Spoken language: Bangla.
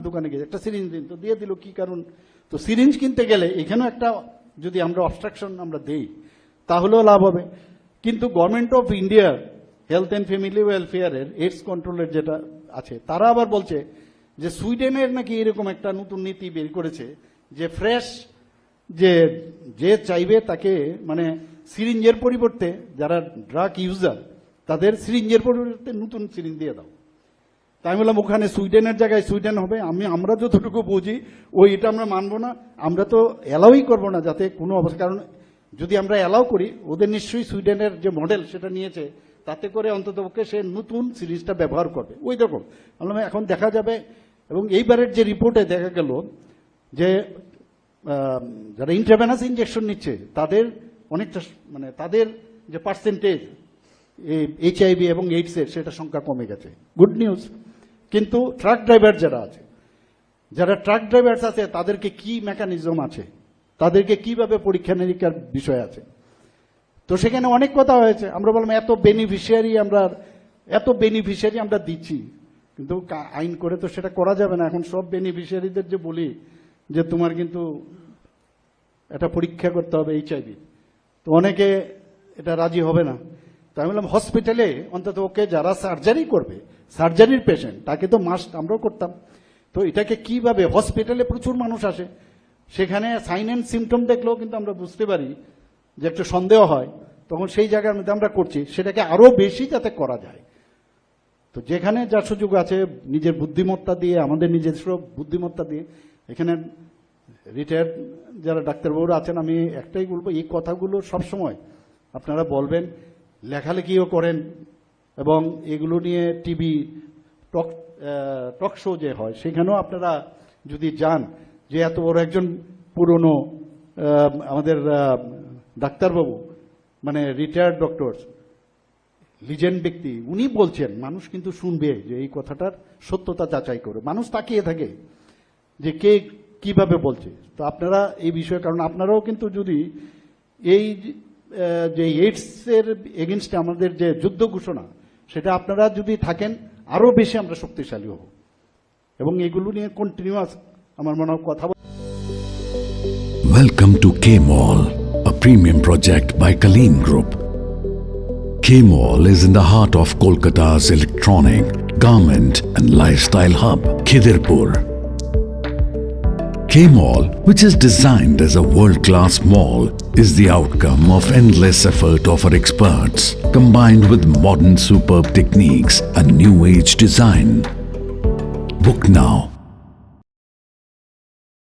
দোকানে গিয়ে একটা সিরিঞ্জ দিন, তো দিয়ে দিল, কি কারণ? তো সিরিঞ্জ কিনতে গেলে এখানেও একটা যদি আমরা অবস্ট্রাকশন আমরা দেই তাহলেও লাভ হবে। কিন্তু গভর্নমেন্ট অফ ইন্ডিয়ার হেলথ অ্যান্ড ফ্যামিলি ওয়েলফেয়ারের এইডস কন্ট্রোলের যেটা আছে, তারা আবার বলছে যে সুইডেনের নাকি এরকম একটা নতুন নীতি বের করেছে যে ফ্রেশ যে চাইবে তাকে মানে সিরিঞ্জের পরিবর্তে, যারা ড্রাগ ইউজার তাদের সিরিঞ্জের পরিবর্তে নতুন সিরিঞ্জ দিয়ে দাও। তাই বললাম ওখানে সুইডেনের জায়গায় সুইডেন হবে। আমরা যতটুকু বুঝি এটা আমরা মানবো না, আমরা তো অ্যালাউই করবো না যাতে কোনো অবস্থা। কারণ যদি আমরা অ্যালাউ করি, ওদের নিশ্চয়ই সুইডেনের যে মডেল সেটা নিয়েছে, তাতে করে অন্ততপক্ষে সে নতুন সিরিজটা ব্যবহার করবে ওই রকম। আমরা এখন দেখা যাবে। এবং এইবারের যে রিপোর্টে দেখা গেল যে যারা ইন্ট্রাভেনাস ইনজেকশন নিচ্ছে তাদের অনেকটা মানে তাদের যে পার্সেন্টেজ HIV এবং এইডসের সেটা সংখ্যা কমে গেছে, গুড নিউজ। কিন্তু ট্রাক ড্রাইভার যারা ট্রাক ড্রাইভার আছে তাদেরকে কি মেকানিজম আছে, তাদেরকে কিভাবে পরীক্ষা নিরীক্ষার বিষয় আছে, তো সেখানে অনেক কথা হয়েছে। আমরা বললাম এত বেনিফিশিয়ারি আমরা দিচ্ছি, কিন্তু আইন করে তো সেটা করা যাবে না। এখন সব বেনিফিশিয়ারিদের যে বলি যে তোমার কিন্তু এটা পরীক্ষা করতে হবে HIV, তো অনেকে এটা রাজি হবে না। তো আমি বললাম হসপিটালে অন্তত ওকে যারা সার্জারি করবে, সার্জারির পেশেন্ট, তাকে তো মাস্ট আমরাও করতাম। তো এটাকে কিভাবে, হসপিটালে প্রচুর মানুষ আসে, সেখানে সাইন অ্যান্ড সিমটম দেখলেও কিন্তু আমরা বুঝতে পারি যে একটু সন্দেহ হয়, তখন সেই জায়গার মধ্যে আমরা করছি সেটাকে আরো বেশি যাতে করা যায়। তো যেখানে যা সুযোগ আছে নিজের বুদ্ধিমত্তা দিয়ে, আমাদের নিজস্ব বুদ্ধিমত্তা দিয়ে, এখানে রিটায়ার্ড যারা ডাক্তারবাবুরা আছেন, আমি একটাই বলবো, এই কথাগুলো সবসময় আপনারা বলবেন, লেখালেখিও করেন, এবং এগুলো নিয়ে টিভি টক শো যে হয় সেখানেও আপনারা যদি যান, যে এত বড় একজন পুরনো আমাদের ডাক্তারবাবু, মানে রিটায়ার্ড ডক্টর, লিজেন্ড ব্যক্তি, উনি বলছেন, মানুষ কিন্তু শুনবে যে এই কথাটার সত্যতা যাচাই করে, মানুষ তাকিয়ে থাকে যে কে কিভাবে বলছে। তো আপনারা এই বিষয়ে, কারণ আপনারাও কিন্তু যদি এই যে এইডসের এগেনস্টে আমাদের যে যুদ্ধ ঘোষণা, সেটা আপনারা যদি থাকেন আরো বেশি আমরা শক্তিশালী হব, এবং এগুলো নিয়ে কন্টিনিউয়াস আমার মনে হয় কথা। Welcome to K-Mall, a premium project by Kaleen Group. K-Mall is in the heart of Kolkata's electronic, garment and lifestyle hub, Khidirpur. K-Mall, which is designed as a world-class mall, is the outcome of endless effort of our experts, combined with modern superb techniques and new age design. Book now